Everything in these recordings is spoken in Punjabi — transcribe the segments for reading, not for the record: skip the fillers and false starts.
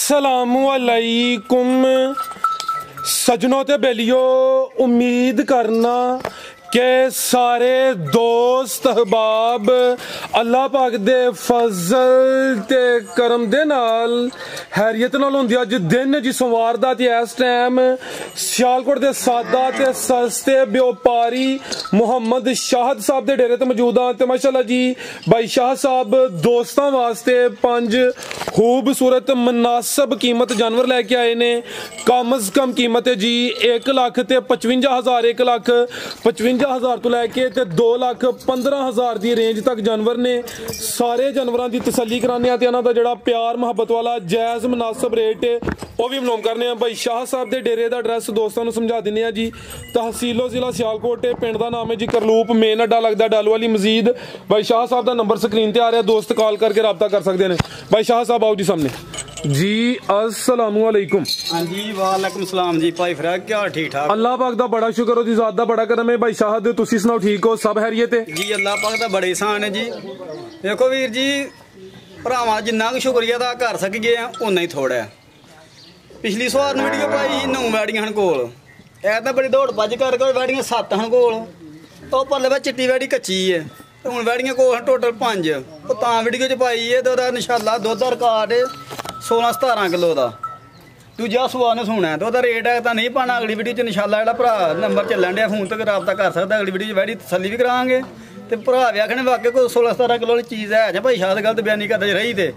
अस्सलामुअलैकुम सजनों ते बेलियो, उम्मीद करना के सारे दोस्त अहबाब अल्लाह पाक दे फजल ते करम दे नाल हैरियत नाल हुंदे अज दिन जी सोमवार दा ते इस टाइम सियालकोट दे सादा ते सस्ते व्यापारी मुहम्मद शाहद साहब दे डेरे ते मौजूद हां। ते माशाअल्लाह जी भाई शाह साहब दोस्तां वास्ते 5 खूबसूरत मुनासिब कीमत जानवर लेके आए ने। कम अज कम कीमत है जी 1,55,000 1,55,000 तो लैके 2,15,000 की रेंज तक जानवर ने। सारे जानवरों की तसल्ली कराने ते इन्हां दा जिहड़ा प्यार मुहब्बत वाला जायज़ मुनासिब रेट है वह भी मालूम करने भाई शाह साहब के डेरे का एड्रैस दोस्तों को समझा दें जी। तहसीलो जिला सियालकोट है, पिंड का नाम है जी करलूप, मेन अड्डा लगता डालू वाली मस्जिद। भाई शाह साहब का नंबर स्क्रीन पर आ रहा, दोस्त कॉल करके रब्ता कर सकते हैं। भाई शाह साहब आओ जी सामने जी। अस्सलामुअलैकुम। हाँ जी वालेकुम सलाम जी भाई फिर क्या ठीक ठाक? अल्लाह पाक दा बड़ा शुक्र हो जी, ज़ात दा बड़ा करम है। भाई शाहद तुसी सुनाओ ठीक हो, सब हैरियत है जी? अल्लाह पाक दा बड़े एहसान है जी। देखो वीर जी भरावां जिन्ना कुछ शुक्रिया अदा कर सकिए उन्ना ही थोड़ा है। पिछली सवार ने वीडियो पाई 9 वैड़ियां हन कोल, ऐ तां बड़ी दौड़ भज कर वैड़ियां 7 हन कोल। तो परले वे चिट्टी वैड़ी कच्ची है ते हुण वैड़ियां कोल टोटल 5। ओह तां वीडियो च पाई है ते ओहदा इंशाअल्लाह दुद्ध दा रिकार्ड 16-17 किलो का। दूजा सुआ ने सुना है तो वह रेट है तो नहीं पाना। अगली वीडियो च इंशाअल्लाह जिहड़ा भरा नंबर चलन दिया फोन तक रब्ता कर सकता। अगली वीडियो वैड़ी तसल्ली भी करांगे तो भरा भी आखने वाकई कोई 16-17 किलो वाली चीज़ है जां भाई शायद गलत बयानी करते रही थे।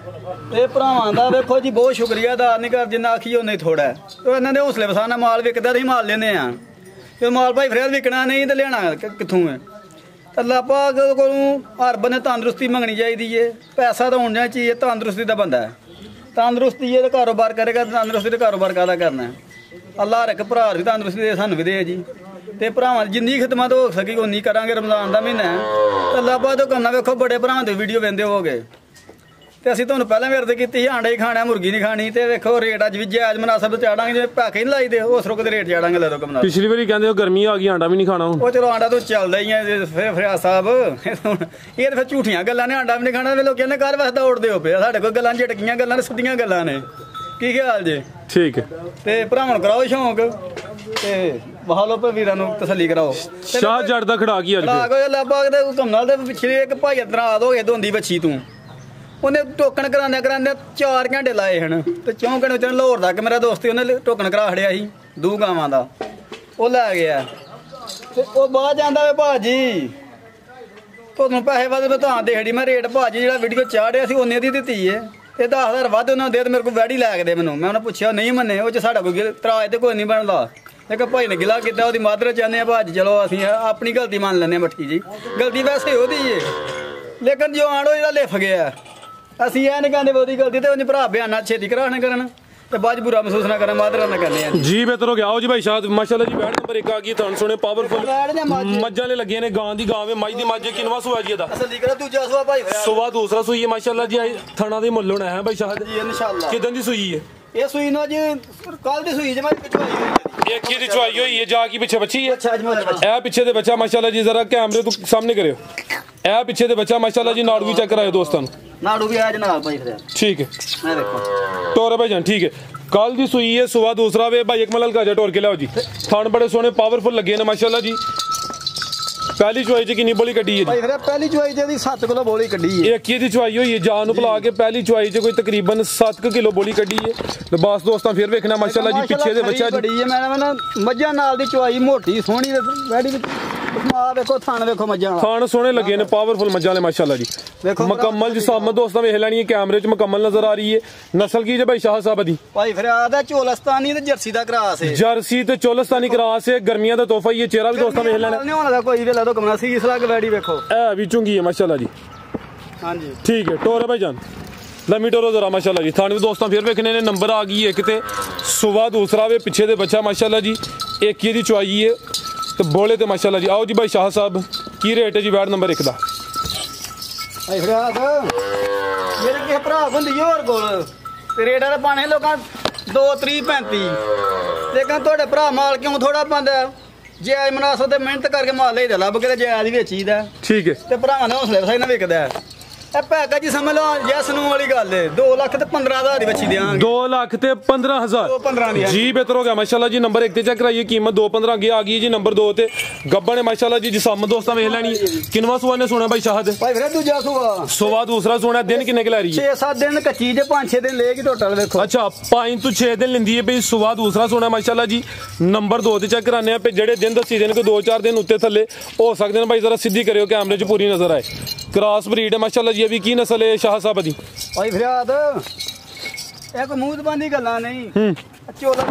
भरावां दा वेखो जी बहुत शुक्रिया अदा नहीं कर, जिन्ना आखिए उन्ना ही थोड़ा है। तो इन्होंने हौसले वसाना माल विकदा तो माल लेने तो माल भाई फिर विकना नहीं तो लेना कित्थों है। अल्लाह पाक कोलों हर बंदे तंदरुस्ती मंगनी चाहिए है, पैसा तो होना चाहिए, तंदरुस्ती का बंदा है। तंदरुस्ती है तो कारोबार करेगा, तंदरुस्ती तो कारोबार कादा करना है। अल्लाह हर एक भरा भी तंदरुस्ती दे सानूं भी दे जी। तो भरावां जिन्नी खिदमत हो सकी उन्नी करांगे। रमजान का महीना है तो अल्लाह पाक तो करना। वेखो बड़े भरावां दे वीडियो वेंदे हो गए तो असीं तुहानूं पहलां भी अर्ज कीती ही आंडा ही खाना मुर्गी नहीं खानी। तो वेखो रेट अज भी जायज़ मुनासिब चाड़ांगे, जिवें पैके नहीं लाई दे उस रुक रेट चाड़ांगे ले दो कमना। पिछली बारी कहंदे गर्मी आ गई आंडा भी नहीं खाना। वो चलो आंडा तो चलदा ही है फिर साहब ये तो फिर झूठियां गल्लां ने। आंडा भी नहीं खाना लोगों ने घर वास्ते दौड़दे हो पे, साडे कोल गल्लां झटकियां गल्लां ने सिद्धियां गल्लां ने। की ख्याल जे? ठीक है। ते भरावां कराओ शौक ते बहालो पे वीरां नूं तसल्ली कराओ। शाह जट दा खड़ा की अज अल्लाह पाक दे हुकम नाल ते पिछले एक भाई इतराज हो गए दोंदी बच्ची तूं उन्हें टोकन कराने 4 घंटे लाए हैं। तो 4 घंटे लाहौर तक मेरा दोस्त उन्हें टोकन करा खड़िया ही 2 गावां का वो लै गया। तो बाद जाता वे भाजी तुहानूं पैसे वध मैं तां देड़ी मैं रेट भाजी जो वीडियो चाढ़िया सी उन्ने दी दित्ती है। 10,000 वध उन्होंने दे तो मेरे को वैड़ी लै के दे मैनूं। मैं उन्हें पूछा नहीं मन्ने, वो साडा कोई तराज तो कोई नहीं बनता। लेकिन भाई ने गिला किया वो मादर चाहते हैं भाजी चलो असीं अपनी गलती मान लैने मट्ठी जी। गलती वैसे होती है लेकिन जो आड़ो जो लिफ गया असीं यह नहीं कहते वो गलती तो उन्हें भरा बयाना छेती कराने करन तो बाद बुरा महसूस ना करें मादरा ना करने जी। बेहतर हो गया। आओ जी भाई शायद माशाल्लाह जी बैठ नंबर 1 आ गई तुहानूं सुने पावरफुल मज्जां ले लगे ने। गां दी गां वे मज दी मज किनवा सुआ जी दा असली करा दूजा सुआ भाई सुआ दूसरा सुई है माशाल्लाह जी। थणा दी मुੱਲ होना है भाई शायद जी इंशाल्लाह। किदन दी सुई है ये? सुई ना जी कल दी सुई जे मैं पिछवाई एक की दी चुआई होई है जा की पीछे बच्ची है। ए पीछे दे बच्चा माशाल्लाह जी जरा कैमरे तो सामने करियो। ए पीछे दे बच्चा माशाल्लाह जी नाड़ू भी चेक करायो दोस्तों। नाड़ू भी आज नाल भाई फिर ठीक है मैं देखो टोरे भाई जान ठीक है। कल दी सुई है सुबह दूसरा वे भाई एक मलल का टोर के लाओ जी। थान बड़े सोने पावरफुल लगे ने माशाल्लाह जी। पहली चुआई च किन्नी बोली कड्डी है भाई फिर? पहली चुआई च 7 किलो बोली कड्डी है। एक ही दी चुआई होई है जान भुला के पहली चुआई च कोई तकरीबन 7 किलो बोली कड्डी है। तो बस दोस्तों फिर वेखना माशाल्लाह जी पीछे दे बच्चा बड़ी है। मैं मज्जां नाल दी चुआई मोटी सोहनी वैड़ी देखो थान देखो मज्जां थान सोहने लगे ने पावरफुल मज्जां ने माशाल्लाह जी। मुकम्मल जिसामत दोस्तों वेख लैनी है कैमरे च मुकम्मल नजर आ रही है। नस्ल की जे भाई शाह साहब दी भाई फरियाद है चोलस्तानी ते जर्सी दा क्रॉस है। जर्सी ते चोलस्तानी क्रॉस है। गर्मियां दा तोहफा ही है। चेहरा भी दोस्तों वेख लेना नहीं होना कोई वेला तो कमना सी इसला के वैडी देखो ए भी चुंगी है माशाल्लाह जी। हां जी ठीक है टोरे भाई जान लम्मी टोरो जरा माशाल्लाह जी। थाने दोस्तों फिर वेखने ने नंबर आ गई एक ते सुबह दूसरा वे पीछे दे बच्चा माशाल्लाह जी। एक ही दी चुआई है तो बोले तो माशाल्लाह जी। आओ जी भाई शाह साहब की रेट है जी वैड नंबर 1 दा? भाई फरियाद मेरे के भरा हुंदी होर कोल ते रेट आ पाने लोकां 2-3-35 लेकिन थोड़े भरा माल क्यों थोड़ा पांदा जायज़ मुनासिब ते मेहनत करके माल ले लभ के जायज़ ही बेचीदा ठीक है। ते भरावां दे हौसले वसाई ना विकदा ਇਹ ਪੈਕਾ ਜੀ ਸਮਝ ਲਓ ਯੈਸ ਨੂੰ ਵਾਲੀ ਗੱਲ ਏ 2 ਲੱਖ ਤੇ 15,000 ਦੀ ਬੱਚੀ ਦੇਾਂਗੇ 2 ਲੱਖ ਤੇ 15,000 15 ਦੀ ਜੀ ਬਿਹਤਰ ਹੋ ਗਿਆ ਮਾਸ਼ਾਅੱਲਾ ਜੀ ਨੰਬਰ 1 ਤੇ ਚੈੱਕ ਕਰਾਈਏ ਕੀਮਤ 2.15 ਅੱਗੇ ਆ ਗਈ ਜੀ ਨੰਬਰ 2 ਤੇ ਗੱਬਣ ਹੈ ਮਾਸ਼ਾਅੱਲਾ ਜੀ ਜਿਸਮ ਦੋਸਤਾਂ ਵੇਖ ਲੈਣੀ ਕਿੰਨਵਾ ਸੂਆ ਨੇ ਸੋਣਾ ਬਾਈ ਸ਼ਾਹਦ ਭਾਈ ਵੀਰੇ ਦੂਜਾ ਸੂਆ ਦੂਸਰਾ ਸੋਣਾ ਦਿਨ ਕਿੰਨੇ ਕਿ ਲੈ ਰਹੀ ਹੈ 6-7 ਦਿਨ ਕੱਚੀ ਜੇ 5-6 ਦਿਨ ਲੇਗੀ ਟੋਟਲ ਵੇਖੋ ਅੱਛਾ 5 ਤੋਂ 6 ਦਿਨ ਲੈਂਦੀ ਹੈ ਬਈ ਸੂਆ ਦੂਸਰਾ ਸੋਣਾ ਮਾਸ਼ਾਅੱਲਾ ਜੀ ਨੰਬਰ 2 ਤੇ ਚੈੱਕ ਕਰਾਨੇ ਆ ਪੇ ਜਿਹੜੇ ਦਿਨ ਦੱਸੀ ਦੇਣ ਕੋਈ 2-4 ਦਿਨ ਉੱਤੇ ਥੱਲੇ ਹੋ ਸਕਦੇ ਨੇ ਭਾਈ ਜ਼ਰਾ ਸਿੱਧੀ ਕਰਿਓ ਕੈਮਰੇ 'ਚ ਪੂਰੀ ਨਜ਼ਰ ਆਏ ਕ੍ਰਾਸ ਬਰੀਡ ਹੈ ਮਾਸ਼ਾਅੱਲਾ ਜੀ ਅभी की नस्ल है शाह साहब दी भाई फरियाद एक मुंह जबानी गल्ला नहीं चोला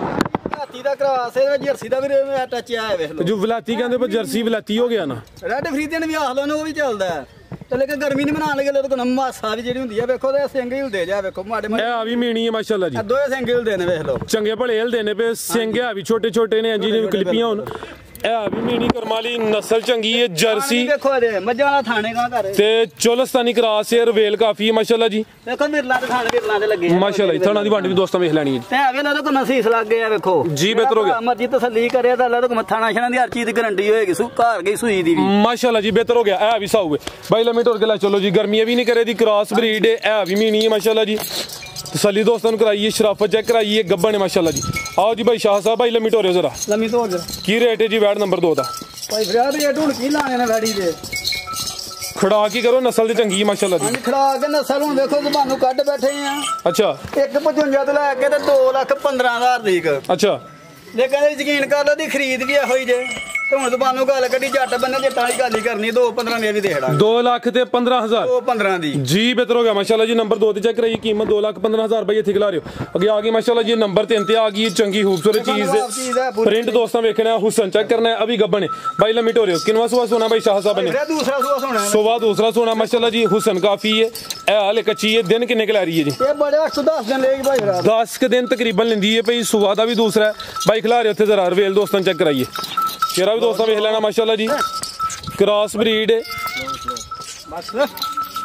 वलाती दा क्रास है जर्सी दा भी टच आया वेख लो जो वलाती कहंदे पर जर्सी वलाती हो गया ना रेड फ्रीजियन भी आख लो ना वो भी चलदा है ਤੇ ਲੇਕਿਨ ਗਰਮੀ ਨਹੀਂ ਮਨਾਣ ਲੱਗੇ ਲੋਕ ਮਾਸਾ ਵੀ ਜਿਹੜੀ ਹੁੰਦੀ ਆ ਵੇਖੋ ਤੇ ਸਿੰਘ ਹਿਲਦੇ ਜਾ ਵੇਖੋ ਮਾੜੇ ਮਾੜੇ ਇਹ ਆ ਵੀ ਮੀਣੀ ਹੈ ਮਾਸ਼ਾਅੱਲਾ ਜੀ ਦੋਏ ਸਿੰਘ ਹਿਲਦੇ ਨੇ ਵੇਖ ਲੋ ਚੰਗੇ ਭਲੇ ਹਿਲਦੇ ਨੇ ਪਏ ਸਿੰਘ ਆ ਵੀ ਛੋਟੇ ਛੋਟੇ ਨੇ ਜੀ ਜਿਵੇਂ ਕਲਿੱਪੀਆਂ ਹੁਣ ਇਹ ਆ ਵੀ ਮੀਣੀ ਕਰਮਾਲੀ ਨਸਲ ਚੰਗੀ ਹੈ ਜਰਸੀ ਵੇਖੋ ਇਹਦੇ ਮੱਝਾਂ ਵਾਲਾ ਥਾਣੇ ਕਾ ਘਰ ਤੇ ਚੋਲਸਤਾਨੀ ਕ੍ਰਾਸ ਹੈ ਰਵੇਲ ਕਾਫੀ ਹੈ ਮਾਸ਼ਾਅੱਲਾ ਜੀ ਵੇਖੋ ਮਿਰਲਾ ਦੇ ਥਾਣੇ ਮਿਰਲਾ ਦੇ ਲੱਗੇ ਮਾਸ਼ਾਅੱਲਾ ਜੀ ਥਾਣਾ ਦੀ ਵੰਡ ਵੀ ਦੋਸਤਾਂ ਵੇਖ ਲੈਣੀ ਹੈ ਤੇ ਆ ਵੇਲਾ ਤਾਂ ਨਸੀਸ ਲੱਗ ਗਿਆ ਵੇਖੋ ਜੀ ਬਿਹਤਰ ਹੋ ਗਿਆ ਮਰਜੀ ਤਸੱਲੀ ਕਰਿਆ ਤਾਂ ਅੱਲਾ ਤੋਂ ਥਾਣਾ ਛਣਾ ਦੀ ਹਰ ਚੀਜ਼ ਦੀ ਗਾਰੰਟੀ ਹੋਏਗੀ ਘਰ ਗਈ ਸੂਈ ਦੀ ਵੀ ਮਾਸ਼ਾਅੱਲਾ ਜੀ ਬਿਹਤਰ ਹੋ ਗਿਆ ਇਹ ਵੀ ਸਾਊ ਹੈ ਬਾਈ ਲੰਮੀ ਟੋਰ ਕੇ ਲੈ ਚਲੋ ਜੀ ਗਰਮੀਆਂ ਵੀ ਨਹੀਂ ਕਰੇ ਦੀ ਕ੍ਰਾਸ ਬਰੀਡ ਹੈ ਇਹ ਵੀ ਮੀਣੀ ਹੈ ਮਾਸ਼ਾਅੱਲਾ ਜੀ तसली दोस्तों कराइए शराफत चेक कराइए गब्बन है माशाल्लाह जी आओ जी भाई शाह साहब भाई लम्मी टोरियो जरा लम्मी टोर की रेट है जी वैट नंबर 2 दा भाई फरियाद रेट हुन की लाने ने वैडी दे खड़ा की करो नस्ल दी चंगी है माशाल्लाह जी खड़ा के नस्ल हुन देखो जबानू कट बैठे हैं अच्छा 155 तो लेके ते 2,15,000 दी अच्छा लेकिन यकीन कर लो दी खरीद भी होई जे ਤੇ ਹੁਣ ਜ਼ਬਾਨੋਂ ਗੱਲ ਕੱਢੀ ਜੱਟ ਬੰਨੇ ਜੱਟਾਂ ਵਾਲੀ ਗੱਲ ਹੀ ਕਰਨੀ 2-15 ਦੀ ਵੀ ਦੇਣਾ 2 ਲੱਖ ਤੇ 15,000 2-15 ਦੀ ਜੀ ਬਿਹਤਰ ਹੋ ਗਿਆ ਮਾਸ਼ਾਅੱਲਾ ਜੀ ਨੰਬਰ 2 ਤੇ ਚੈੱਕ ਕਰਾਈਏ ਕੀਮਤ 2,15,000 ਭਾਈ ਇੱਥੇ ਖਿਲਾ ਰਹੇ ਹੋ ਅੱਗੇ ਆ ਗਈ ਮਾਸ਼ਾਅੱਲਾ ਜੀ ਨੰਬਰ 3 ਤੇ ਆ ਗਈ ਚੰਗੀ ਖੂਬਸੂਰਤ ਚੀਜ਼ ਹੈ ਪ੍ਰਿੰਟ ਦੋਸਤਾਂ ਵੇਖਣਾ ਹੁਸਨ ਚੈੱਕ ਕਰਨਾ ਹੈ ਅਭੀ ਗੱਬਨ ਭਾਈ ਲੰਮੀ ਟੋਰਿਓ ਕਿੰਨਵਾ ਸੁਆ ਸੋਨਾ ਭਾਈ ਸ਼ਾਹ ਸਾਹਿਬ ਨੇ ਦੂਸਰਾ ਸੁਆ ਸੋਨਾ ਸੁਆ ਦੂਸਰਾ ਸੋਨਾ ਮਾਸ਼ਾਅੱਲਾ ਜੀ ਹੁਸਨ ਕਾਫੀ ਹੈ ਇਹ ਹਾਲੇ ਕੱਚੀ ਹੈ ਦਿਨ ਕਿੰਨੇ ਕਿ ਲੈ ਰਹੀ ਹੈ ਜੀ ਇਹ ਬੜੇ 8-10 ਦਿਨ ਲੇਗੀ ਭਾਈ 10 ਕ ਦਿਨ ਤਕਰੀਬਨ ਲੈਂਦੀ ਹੈ ਭਾਈ ਸੁਆ ਦਾ ਵੀ ਦੂਸਰਾ ਭਾਈ ਖਿਲਾ ਰਹੇ ਉੱਥੇ ਜ਼ਰਾ ਰਵੇਲ ਦੋਸਤਾਂ ਚੈੱਕ ਕਰਾਈਏ चेहरा भी दोस्तों देख लेना माशाल्लाह जी क्रॉस ब्रीड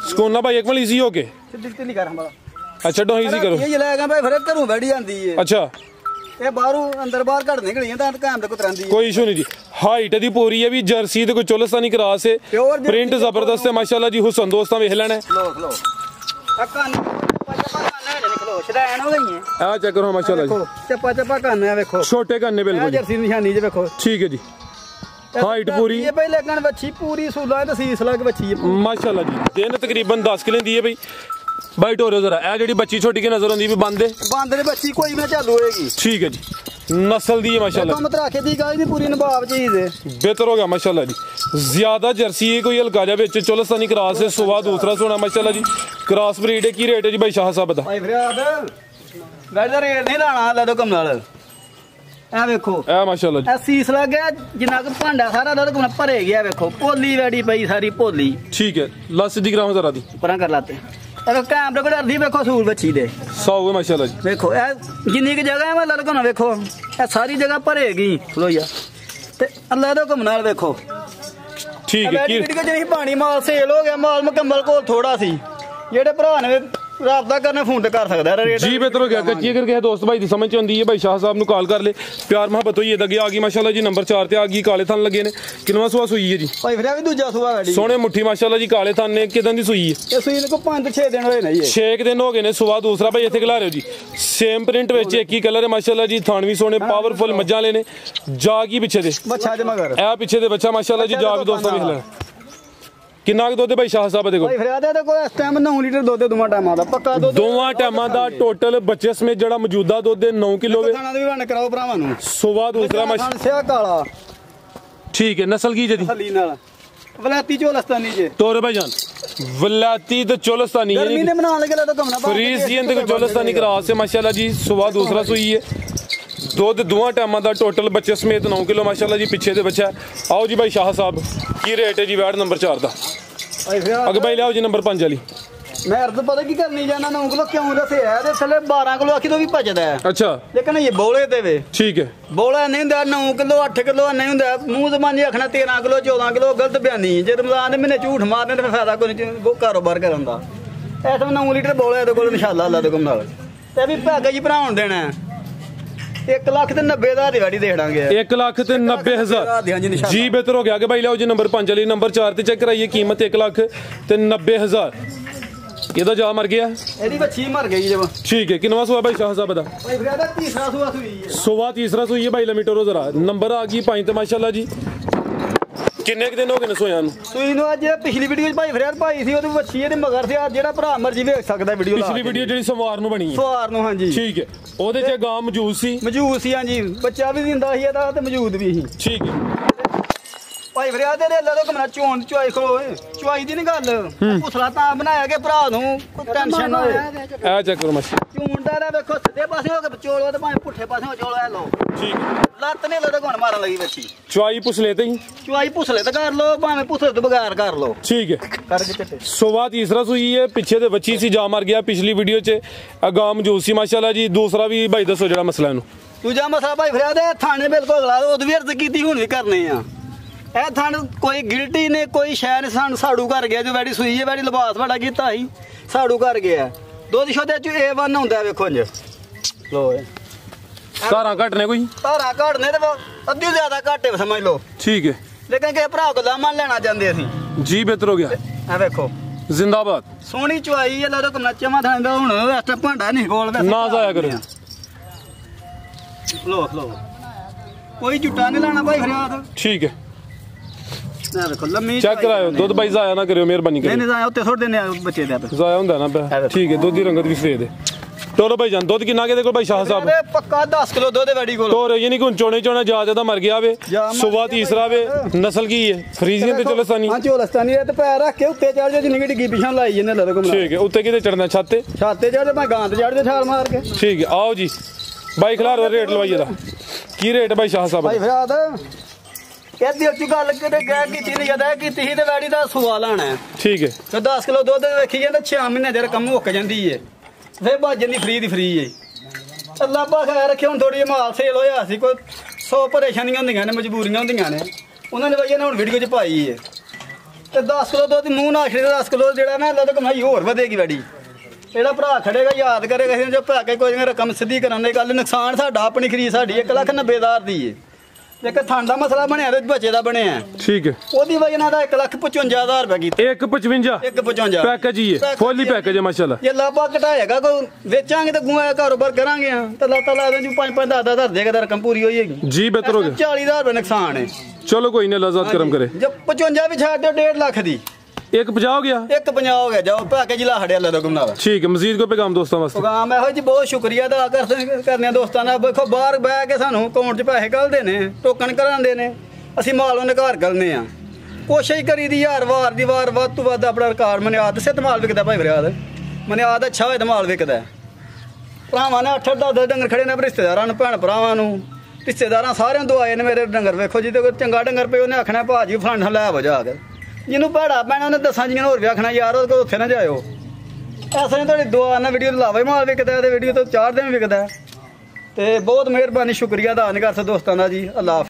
ਸਕੋਨਾ ਭਾਈ ਇੱਕ ਮਿੰਟ ਈਜ਼ੀ ਹੋ ਕੇ ਸਿੱਧੀ ਨਹੀਂ ਕਰ ਹਮਾਰਾ ਅੱਛਾ ਡੋ ਈਜ਼ੀ ਕਰੋ ਇਹ ਲੈ ਗਿਆ ਭਾਈ ਫਿਰ ਘਰੋਂ ਬੈਠੀ ਜਾਂਦੀ ਹੈ ਅੱਛਾ ਇਹ ਬਾਹਰੋਂ ਅੰਦਰ ਬਾਹਰ ਘੜ ਨਿਕਲੀਆਂ ਤਾਂ ਕੈਮਰੇ ਕੋ ਤਰੰਦੀ ਕੋਈ ਇਸ਼ੂ ਨਹੀਂ ਜੀ ਹਾਈਟ ਦੀ ਪੂਰੀ ਹੈ ਵੀ ਜਰਸੀ ਤੇ ਕੋਈ ਚੋਲਸਤਾਨੀ ਕਰਾਸ ਹੈ ਪ੍ਰਿੰਟ ਜ਼ਬਰਦਸਤ ਹੈ ਮਾਸ਼ਾਅੱਲਾ ਜੀ ਹੁਸਨ ਦੋਸਤਾਂ ਵੇਖ ਲੈਣਾ ਲੋ ਆ ਕੰਨ ਨਿਕਲੋ ਸ਼ਦਾਨ ਹੋ ਗਈ ਹੈ ਆ ਚੈੱਕ ਕਰੋ ਮਾਸ਼ਾਅੱਲਾ ਜੀ ਚੱਪਾ ਚੱਪਾ ਕੰਨ ਹੈ ਵੇਖੋ ਛੋਟੇ ਕੰਨੇ ਬਿਲਕੁਲ ਜਰਸੀ ਨਿਸ਼ਾਨੀ ਜੇ ਵੇਖੋ ਠੀਕ ਹੈ ਜੀ ਹਾਈਟ पूरी ये भाई लगन बच्ची पूरी 16 ਤੇ 30 ਲੱਗ ਬੱਚੀ ਹੈ ਮਾਸ਼ਾਅੱਲਾ ਜੀ ਦਿਨ ਤਕਰੀਬਨ 10 ਕਿ ਲੈਂਦੀ ਹੈ ਬਈ ਬਾਈ ਟੋਰੋ ਜ਼ਰਾ ਇਹ ਜਿਹੜੀ ਬੱਚੀ ਛੋਟੀ ਕੇ ਨਜ਼ਰ ਆਉਂਦੀ ਵੀ ਬੰਦ ਦੇ ਬੱਚੀ ਕੋਈ ਵੀ ਚਾਲੂ ਹੋਏਗੀ ਠੀਕ ਹੈ ਜੀ ਨਸਲ ਦੀ ਹੈ ਮਾਸ਼ਾਅੱਲਾ ਕੰਮ ਤਰਾਕੇ ਦੀ ਗਾਈ ਦੀ ਪੂਰੀ ਨਵਾਬ ਚੀਜ਼ ਹੈ ਬਿਹਤਰ ਹੋ ਗਿਆ ਮਾਸ਼ਾਅੱਲਾ ਜੀ ਜ਼ਿਆਦਾ ਜਰਸੀ ਹੈ ਕੋਈ ਹਲਕਾ ਜਿਹਾ ਵਿੱਚ ਚੋਲਸਤਾਨੀ ਕਰਾਸ ਹੈ ਸੁਵਾ ਦੂਸਰਾ ਸੋਨਾ ਮਾਸ਼ਾਅੱਲਾ ਜੀ ਕ੍ਰਾਸ ਬਰੀਡ ਹੈ ਕੀ ਰੇਟ ਹੈ ਜੀ ਭਾਈ ਸ਼ਾਹ ਸਾਹਿਬ ਦਾ ਭਾਈ ਫਰਿਆਦ ਗਾੜੀ ਦਾ ਰੇਟ ਨਹੀਂ ਲਾਣਾ ਲੈ ਦੋ ਕਮ ਨਾਲ ਇਹ ਵੇਖੋ ਇਹ ਮਾਸ਼ਾਅੱਲਾ ਜੀ ਇਹ ਸੀਸ ਲੱਗ ਗਿਆ ਜਿੰਨਾ ਕੁ ਭਾਂਡਾ ਸਾਰਾ ਦੁੱਧ ਕੋਲ ਭਰੇ ਗਿਆ ਵੇਖੋ ਪੋਲੀ ਵੈੜੀ ਪਈ ਸਾਰੀ ਪੋਲੀ ਠੀਕ ਹੈ ਲੱਸ ਦੀ ਗ੍ਰਾਮ ਜ਼ਰਾ ਦੀ ਪਰਾਂ ਕਰ ਲਾਤੇ ਇਹ ਕੈਮਰੇ ਕੋਲ ਡਰਦੀ ਵੇਖੋ ਸੂਲ ਬੱਚੀ ਦੇ 100 ਹੈ ਮਾਸ਼ਾਅੱਲਾ ਜੀ ਵੇਖੋ ਇਹ ਜਿੰਨੀ ਕਿ ਜਗ੍ਹਾ ਹੈ ਮੈਂ ਲੜਕਣਾ ਵੇਖੋ ਇਹ ਸਾਰੀ ਜਗ੍ਹਾ ਭਰੇਗੀ ਖਲੋਈਆ ਤੇ ਅੱਲਾ ਦੇ ਹੁਕਮ ਨਾਲ ਵੇਖੋ ਠੀਕ ਹੈ ਕੀ ਜਿਹੜੀ ਪਾਣੀ ਮਾਲ ਸੇਲ ਹੋ ਗਿਆ ਮਾਲ ਮੁਕੰਮਲ ਕੋਲ ਥੋੜਾ ਸੀ ਜਿਹੜੇ ਭਰਾ ਨੇ ਰਾਬਤਾ ਕਰਨਾ ਫੋਨ ਤੇ ਕਰ ਸਕਦਾ ਰੇਟ ਜੀ ਬਿਹਤਰ ਹੋ ਗਿਆ ਕੱਚੀ ਕਰਕੇ ਦੋਸਤ ਭਾਈ ਦੀ ਸਮਝ ਚ ਆਉਂਦੀ ਹੈ ਭਾਈ ਸ਼ਾਹ ਸਾਹਿਬ ਨੂੰ ਕਾਲ ਕਰ ਲੈ ਪਿਆਰ ਮੁਹੱਬਤ ਹੋਈ ਅੱਗੇ ਆ ਗਈ ਮਾਸ਼ਾਅੱਲਾ ਜੀ ਨੰਬਰ 4 ਤੇ ਆ ਗਈ ਕਾਲੇ ਥਣ ਲੱਗੇ ਨੇ ਕਿੰਨਵਾ ਸੁਆ ਸੂਈ ਹੈ ਜੀ ਭਾਈ ਫਿਰ ਵੀ ਦੂਜਾ ਸੁਆ ਗਾੜੀ ਸੋਹਣੇ ਮੁੱਠੀ ਮਾਸ਼ਾਅੱਲਾ ਜੀ ਕਾਲੇ ਥਣ ਨੇ ਕਿਦਾਂ ਦੀ ਸੂਈ ਹੈ ਇਹ ਸੂਈ ਨੂੰ 5-6 ਦਿਨ ਹੋਏ ਨੇ ਜੀ 6 ਦਿਨ ਹੋ ਗਏ ਨੇ ਸੁਆ ਦੂਸਰਾ ਭਾਈ ਇੱਥੇ ਖਿਲਾ ਰਹੇ ਹੋ ਜੀ ਸੇਮ ਪ੍ਰਿੰਟ ਵਿੱਚ ਇੱਕ ਹੀ ਕਲਰ ਹੈ ਮਾਸ਼ਾਅੱਲਾ ਜੀ ਥਣ ਵੀ ਸੋਹਣੇ ਪਾਵਰਫੁਲ ਮੱਝਾਂ ਵਾਲੇ ਨੇ ਜਾ ਕੀ ਪਿੱਛੇ ਦੇ ਬੱਚਾ ਦੇ ਮਗਰ ਇਹ ਪਿੱਛੇ ਦੇ ਬੱਚਾ ਮਾਸ਼ਾਅੱਲਾ ਜੀ ਜਾ ਵੀ ਦੋਸਤਾਂ ਵੇਖ ਲੈਣਾ ਕਿੰਨਾ ਕੁ ਦੁੱਧ ਭਾਈ ਸ਼ਾਹ ਸਾਹਿਬ ਦੇ ਕੋਲ ਭਾਈ ਫਰਿਆਦ ਦੇ ਕੋਲ ਇਸ ਟਾਈਮ 9 ਲੀਟਰ ਦੁੱਧ ਦੋਵਾਂ ਟਾਈਮਾਂ ਦਾ ਪੱਕਾ ਦੁੱਧ ਦੋਵਾਂ ਟਾਈਮਾਂ ਦਾ ਟੋਟਲ ਬੱਚੇ ਸਮੇਤ ਜਿਹੜਾ ਮੌਜੂਦਾ ਦੁੱਧ 9 ਕਿਲੋ ਵੇ ਖਾਣਾ ਦੇ ਵੀ ਵੰਡ ਕਰਾਓ ਭਰਾਵਾਂ ਨੂੰ ਸੁਵਾ ਦੂਸਰਾ ਖਾਣ ਸਿਆ ਕਾਲਾ ਠੀਕ ਹੈ ਨਸਲ ਕੀ ਜੀ ਹਲੀ ਨਾਲ ਵਲਾਤੀ ਚੋਲਸਤਾਨੀ ਜੇ ਤੋਰੇ ਭਾਈ ਜਾਨ ਵਲਾਤੀ ਤੇ ਚੋਲਸਤਾਨੀ ਗਰਮੀ ਨੇ ਬਣਾ ਲਗੇ ਤਾਂ ਕਮਣਾ ਫਰੀਜ਼ੀਅਨ ਤੇ ਚੋਲਸਤਾਨੀ ਕਰਾਸ ਹੈ ਮਾਸ਼ਾਅੱਲਾ ਜੀ ਸੁਵਾ ਦੂਸਰਾ ਸੂਈ ਹੈ ਦੁੱਧ ਦੋਵਾਂ ਟਾਈਮਾਂ ਦਾ ਟੋਟਲ ਬੱਚੇ ਸਮੇਤ 9 ਕਿਲੋ ਮਾਸ਼ਾਅੱਲਾ ਜੀ ਪਿੱਛੇ ਦੇ ਬੱਚਾ ਆਓ ਜੀ ਭਾਈ ਸ਼ਾਹ ਸਾਹਿਬ ਕੀ ਰੇਟ ਹੈ ਜੀ ਵੈਟ ਨੰਬਰ 4 ਦਾ ਅੱਗੇ ਭਾਈ ਲਿਆਓ ਜੀ ਨੰਬਰ 5 ਵਾਲੀ मैं अर्ज पता की करनी जाना 9 किलो क्यों दसे है ते थले 12 किलो आखी तो भी भजदा है अच्छा लेकिन ये बोले ते वे ठीक है बोला नहीं हुंदा 9 किलो 8 किलो नहीं हुंदा मुंह जबानी आखना 13 किलो 14 किलो गलत बयानी जे रमजान दे महीने झूठ मारने ते फायदा कोई नहीं कारोबार करन दा ऐस 9 लीटर बोले ते कोल इंशाल्लाह अल्लाह दे हुकम नाल ते भी पैकेज ही भराउण देना 1,90,000 ਦੀ ਵਾੜੀ ਦੇਖ ਦਾਂਗੇ 1,90,000 ਜੀ ਬਿਹਤਰ ਹੋ ਗਿਆ ਕਿ ਭਾਈ ਲਿਆਓ ਜੀ ਨੰਬਰ 5 ਵਾਲੀ ਨੰਬਰ 4 ਤੇ ਚੈੱਕ ਕਰਾਈਏ ਕੀਮਤ 1,90,000 ਇਹਦਾ ਜਾ ਮਰ ਗਿਆ ਇਹਦੀ ਬੱਚੀ ਮਰ ਗਈ ਜਬ ਠੀਕ ਹੈ ਕਿੰਨਵਾ ਸੂਆ ਭਾਈ ਸ਼ਾਹ ਸਾਹਿਬ ਦਾ ਭਾਈ ਫਰਿਆਦ ਤੀਸਰਾ ਸੂਆ ਸੂਈ ਹੈ ਸੁਆ ਤੀਸਰਾ ਸੂਈ ਹੈ ਭਾਈ ਲਮੀਟਰੋ ਜ਼ਰਾ ਨੰਬਰ ਆ ਗਈ 5 ਤੇ ਮਾਸ਼ਾਅੱਲਾ ਜੀ ਕਿੰਨੇ ਕੁ ਦਿਨ ਹੋ ਗਏ ਨੇ ਸੋਇਆਂ ਨੂੰ ਸੂਈ ਨੂੰ ਅੱਜ ਪਿਛਲੀ ਵੀਡੀਓ ਚ ਭਾਈ ਫਰਿਆਦ ਭਾਈ ਸੀ ਉਹਦੀ ਬੱਚੀ ਇਹਦੇ ਮਗਰ ਸੀ ਅੱਜ ਜਿਹੜਾ ਭਰਾ ਮਰਜੀ ਵੇਖ ਸਕਦਾ ਵੀਡੀਓ ਪਿਛਲੀ ਵੀਡੀਓ ਜਿਹੜੀ ਸਵਾਰ ਨੂੰ ਬਣੀ ਹੈ ਸਵਾਰ ਨੂੰ ਹਾਂਜੀ ਠੀਕ ਹੈ ਉਹਦੇ ਚ ਗਾਂ ਮੌਜੂਦ ਸੀ ਸੀ ਹਾਂਜੀ ਬੱਚਾ ਵੀ ਦਿੰਦਾ ਸੀ ਇਹਦਾ ਤੇ ਮੌਜੂਦ ਵੀ ਸੀ ਠੀਕ ਹੈ ਭਾਈ ਫਰਿਆਦ ਦੇ ਲੈ ਲੋ ਕਮਰਾ ਚੋਣ ਚੁਆਈ ਖਲੋ ਚੁਆਈ ਦੀ ਨਹੀਂ ਗੱਲ ਪੁਸਲਾ ਤਾਂ ਬਣਾਇਆ ਕਿ ਭਰਾ ਨੂੰ ਟੈਨਸ਼ਨ ਨਾ ਹੋਏ ਆ ਚੈੱਕ ਕਰੋ ਮੱਛੀ ਚੋਣ ਦਾ ਵੇਖੋ ਸਿੱਧੇ ਪਾਸੇ ਹੋ ਕੇ ਚੋਲੋ ਤੇ ਭਾਵੇਂ ਪੁੱਠੇ ਪਾਸੇ ਹੋ ਚੋਲੋ ਲੋ ਠੀਕ ਹੈ ਲੱਤ ਨੇ ਲੋ ਘੁਣ ਮਾਰਨ ਲੱਗੀ ਬੱਚੀ ਚੁਆਈ ਪੁਸਲੇ ਤੇ ਹੀ ਚੁਆਈ ਪੁਸਲੇ ਤੇ ਕਰ ਲੋ ਭਾਵੇਂ ਪੁਸਲੇ ਤੋਂ ਬਗੈਰ ਕਰ ਲੋ ਠੀਕ ਹੈ ਕਰਕੇ ਚੱਟੇ ਸੁਆ ਤੀਸਰਾ ਸੂਈ ਹੈ ਪਿੱਛੇ ਤੇ ਬੱਚੀ ਸੀ ਜਾ ਮਰ ਗਿਆ ਪਿਛਲੀ ਵੀਡੀਓ ਚ ਗਾਂ ਮੌਜੂਦ ਸੀ ਮਾਸ਼ਾਅੱਲਾ ਜੀ ਦੂਸਰਾ ਵੀ ਭਾਈ ਦੱਸੋ ਜਿਹੜਾ ਮਸਲਾ ਇਹਨੂੰ ਦੂਜਾ ਮਸਲਾ ਭਾਈ ਫਰਿਆਦ ਥਾਣੇ ਬਿਲਕੁਲ ਅਗਲਾ ਉਹਦੀ ਵੀ ਅਰਜ਼ ਕੀਤੀ ਹੁਣ ਵੀ ਕਰਨੇ ਆ ਇਹ ਥਣ ਕੋਈ ਗਿਲਟੀ ਨੇ ਕੋਈ ਸ਼ੈ ਨੇ ਸਾਨੂੰ ਸਾੜੂ ਕਰ ਗਿਆ ਜੋ ਵੈੜੀ ਸੂਈ ਹੈ ਵੈੜੀ ਲਿਬਾਸ ਬੜਾ ਕੀਤਾ ਸੀ ਸਾੜੂ ਕਰ ਗਿਆ ਦੁੱਧ ਸ਼ੋਦੇ ਚ A1 ਹੁੰਦਾ ਵੇਖੋ ਇੰਜ ਲੋ ਧਾਰਾਂ ਘੱਟ ਨੇ ਕੋਈ ਧਾਰਾਂ ਘੜਨੇ ਤੇ ਅੱਧੀ ਜ਼ਿਆਦਾ ਘਾਟੇ ਸਮਝ ਲਓ ਠੀਕ ਹੈ ਲੇਕਿਨ ਕਿ ਭਰਾ ਕੋ ਲਾਮਾ ਲੈਣਾ ਚਾਹੁੰਦੇ ਅਸੀਂ ਜੀ ਬਿਹਤਰ ਹੋ ਗਿਆ ਆ ਵੇਖੋ ਜ਼ਿੰਦਾਬਾਦ ਸੋਹਣੀ ਚੁਆਈ ਹੈ ਲੋ ਕੋ ਨੱਚਵਾ ਥਾਂਦਾ ਹੁਣ ਐਸਟਾ ਭਾਂਡਾ ਨਹੀਂ ਕੋਲ ਨਾ ਜਾਇਆ ਕਰੋ ਲੋ ਕੋਈ ਝੁੱਟਾ ਨਹੀਂ ਲੈਣਾ ਭਾਈ ਫਰਿਆਦ ਠੀਕ ਹੈ ਨਾ ਵੇਖੋ ਲੰਮੀ ਚੈੱਕ ਕਰਾਇਓ ਦੁੱਧ ਬਾਈ ਜ਼ਾਇਆ ਨਾ ਕਰਿਓ ਮਿਹਰਬਾਨੀ ਨਹੀਂ ਕਰਿਓ ਨਹੀਂ ਉੱਤੇ ਸੁੱਟ ਦਿੰਦੇ ਆ ਬੱਚੇ ਦੇ ਜ਼ਾਇਆ ਹੁੰਦਾ ਨਾ ਪਿਆ ਠੀਕ ਹੈ ਦੁੱਧ ਦੀ ਰੰਗਤ ਵੀ ਸਵੇਰ ਦੇ ਤੋਰੋ ਭਾਈ ਜਾਨ ਦੁੱਧ ਕਿੰਨਾ ਕਿਹਦੇ ਕੋਲ ਭਾਈ ਸ਼ਾਹ ਸਾਹਿਬ ਪੱਕਾ 10 ਕਿਲੋ ਦੁੱਧ ਵੈੜੀ ਕੋਲ ਤੋਰ ਇਹ ਨਹੀਂ ਕਿ ਚੋਣੇ ਜਾ ਦਾ ਮਰ ਗਿਆ ਵੇ ਸੁਬਾ ਤੀਸਰਾ ਵੇ ਨਸਲ ਕੀ ਹੈ ਫਰੀਜ਼ੀਅਨ ਤੇ ਚੋਲਸਤਾਨੀ ਹਾਂ ਚੋਲਸਤਾਨੀ ਇਹ ਤੇ ਪੈਰ ਰੱਖ ਕੇ ਉੱਤੇ ਚੜ ਜਾ ਜਿੰਨੀ ਕਿ ਡਿੱਗੀ ਪਿਛਾਂ ਲਾਈ ਜਨੇ ਲੱਦ ਘੁੰਮਣਾ ਠੀਕ ਹੈ ਉੱਤੇ ਕਿਤੇ ਚੜਨਾ ਛੱਤੇ ਛਾਤੇ ਚੜ ਮੈਂ ਗਾਂ ਤੇ ਚੜ ਜਾ ਛਾਲ ਮਾਰ ਕੇ ਠੀਕ ਹੈ ਆਓ ਜੀ ਬਾਈ ਖਿਲਾਰੋ ਰੇਟ ਲਵਾਈਏ ਦਾ ਕੀ ਰੇਟ ਭਾਈ ਸ਼ਾਹ ਸਾਹਿਬ ਭਾਈ ਫਰਿਆਦ ਇਹ ਦਿਲ ਚ ਗੱਲ ਕਿਤੇ ਗਏ ਕੀਤੀ ਨਹੀਂ ਜਦਾ ਕੀਤੀ ਸੀ ਤੇ ਵੈੜੀ ਦਾ ਸੁਆ ਲਾਣਾ ਠੀਕ ਹੈ ਤੇ 10 ਕਿਲੋ ਦੁੱਧ ਵੇਖੀ ਜਾਂਦਾ 6 ਮਹੀਨੇ ਦੇ ਰਕਮ ਮੁੱਕ ਜਾਂਦੀ ਏ ਫੇਰ ਭਾਜਣ ਦੀ ਫਰੀ ਏ ਅੱਲਾ ਪਾ ਖੈਰ ਰੱਖੇ ਹੁਣ ਥੋੜੀ ਮਾਲ ਸੇਲ ਹੋਇਆ ਸੀ ਕੋਈ 100 ਪਰੇਸ਼ਾਨੀਆਂ ਹੁੰਦੀਆਂ ਨੇ ਮਜਬੂਰੀਆਂ ਹੁੰਦੀਆਂ ਨੇ ਉਹਨਾਂ ਨੇ ਵਜ੍ਹਾ ਨਾਲ ਹੁਣ ਵੀਡੀਓ ਚ ਪਾਈ ਏ ਤੇ 10 ਕਿਲੋ ਦੁੱਧ ਮੂੰਹ ਨਾਲ ਛੇ 10 ਕਿਲੋ ਜਿਹੜਾ ਨਾ ਲੱਦ ਕਮਾਈ ਹੋਰ ਵਧੇਗੀ ਵੈੜੀ ਜਿਹੜਾ ਭਰਾ ਖੜੇਗਾ ਯਾਦ ਕਰੇਗਾ ਅਸੀਂ ਜੋ ਭਾ ਕੇ ਕੋਈ ਰਕਮ ਸਿੱਧੀ ਕਰਾਂਦੇ ਗੱਲ ਨੁਕਸਾਨ ਸਾਡਾ ਆਪਣੀ ਖਰੀਦ ਸਾਡੀ 1,90,000 ਦੀ ਏ ਇੱਕ ਥਣ ਦਾ ਮਸਲਾ ਬਣਿਆ ਤੇ ਬੱਚੇ ਦਾ ਬਣਿਆ ਠੀਕ ਹੈ ਉਹਦੀ ਵਜ੍ਹਾ ਨਾਲ 1,55,000 ਰੁਪਏ ਕੀਤੀ 1,55 1,55 ਪੈਕੇਜ ਹੀ ਹੈ ਫੁੱਲੀ ਪੈਕੇਜ ਹੈ ਮਾਸ਼ਾਅੱਲਾ ਜੇ ਲਾਭਾ ਘਟਾਏਗਾ ਕੋਈ ਵੇਚਾਂਗੇ ਤੇ ਗੁਆ ਕਾਰੋਬਾਰ ਕਰਾਂਗੇ ਤਾਂ ਅੱਲਾਹ ਤਾਲਾ ਦੇ 5-5 10 ਦੇਗਾ ਤਾਂ ਰਕਮ ਪੂਰੀ ਹੋਈ ਹੈਗੀ ਜੀ ਬਿਹਤਰ ਹੋ ਗਿਆ 40,000 ਰੁਪਏ ਨੁਕਸਾਨ ਹੈ ਚਲੋ ਕੋਈ ਨਹੀਂ ਅੱਲਾਹ ਕਰਮ ਕਰੇ ਜੇ 55 ਵੀ ਛੱਡ ਦਿਓ 1.5 ਲੱਖ ਦੀ 1,50 ਹੋ ਗਿਆ 1,50 ਹੋ ਗਿਆ ਜਾਓ ਭਾਕੇ ਜਿਲਾ ਹੜਿਆ ਲੈ ਦੋ ਗੁਮਨਾਵਾ ਠੀਕ ਹੈ ਮਜ਼ੀਦ ਕੋਈ ਪੈਗਾਮ ਦੋਸਤਾਂ ਵਾਸਤੇ ਪੈਗਾਮ ਇਹੋ ਜੀ ਬਹੁਤ ਸ਼ੁਕਰੀਆ ਅਦਾ ਕਰਨੇ ਆ ਦੋਸਤਾਂ ਦਾ ਵੇਖੋ ਬਾਹਰ ਬਹਿ ਕੇ ਸਾਨੂੰ ਅਕਾਊਂਟ 'ਚ ਪੈਸੇ ਘੱਲਦੇ ਨੇ ਟੋਕਨ ਕਰਾਉਂਦੇ ਨੇ ਅਸੀਂ ਮਾਲ ਉਹਨੇ ਘਰ ਘੱਲਨੇ ਆ ਕੋਸ਼ਿਸ਼ ਕਰੀ ਦੀ ਵਾਰ ਦੀ ਵਾਰ ਵੱਧ ਤੋਂ ਵੱਧ ਆਪਣਾ ਰਿਕਾਰਡ ਮਨਿਆਦ ਸਿੱਧ ਮਾਲ ਵਿਕਦਾ ਭਾਈ ਫਰਿਆਦ ਮਨਿਆਦ ਅੱਛਾ ਹੋਏ ਤਾਂ ਮਾਲ ਵਿਕਦਾ ਭਰਾਵਾਂ ਨੇ 8-10 ਡੰਗਰ ਖੜੇ ਨੇ ਰਿਸ਼ਤੇਦਾਰਾਂ ਨੂੰ ਭੈਣ ਭਰਾਵਾਂ ਨੂੰ ਰਿਸ਼ਤੇਦਾਰਾਂ ਸਾਰਿਆਂ ਤੋਂ ਆਏ ਨੇ ਮੇਰੇ ਡੰਗਰ ਵੇਖੋ ਜੀ ਤੇ ਕੋਈ ਚੰਗਾ ਡੰਗਰ ਪਏ ਉਹਨੇ ਆਖਣਾ ਭਾਜੀ ਫੰਡ ਲੈ ਆਵੋ ਜਾ ਕੇ ਜਿਹਨੂੰ ਭੈੜਾ ਪੈਣਾ ਉਹਨੇ ਦੱਸਾਂ ਜੀਆਂ ਹੋਰ ਵੀ ਆਖਣਾ ਯਾਰ ਉਹਦੇ ਕੋਲ ਉੱਥੇ ਨਾ ਜਾਇਓ ਐਸੇ ਤੁਹਾਡੀ ਦੁਆ ਨਾਲ ਵੀਡੀਓ ਲਾਵੇ ਮਾਲ ਵਿਕਦਾ ਤੇ ਵੀਡੀਓ ਤੋਂ 4 ਦਿਨ ਵਿਕਦਾ ਤੇ ਬਹੁਤ ਮਿਹਰਬਾਨੀ ਸ਼ੁਕਰੀਆ ਅਦਾ ਨਹੀਂ ਕਰ ਸਕਦੇ ਦੋਸਤਾਂ ਦਾ ਜੀ ਅੱਲਾਹ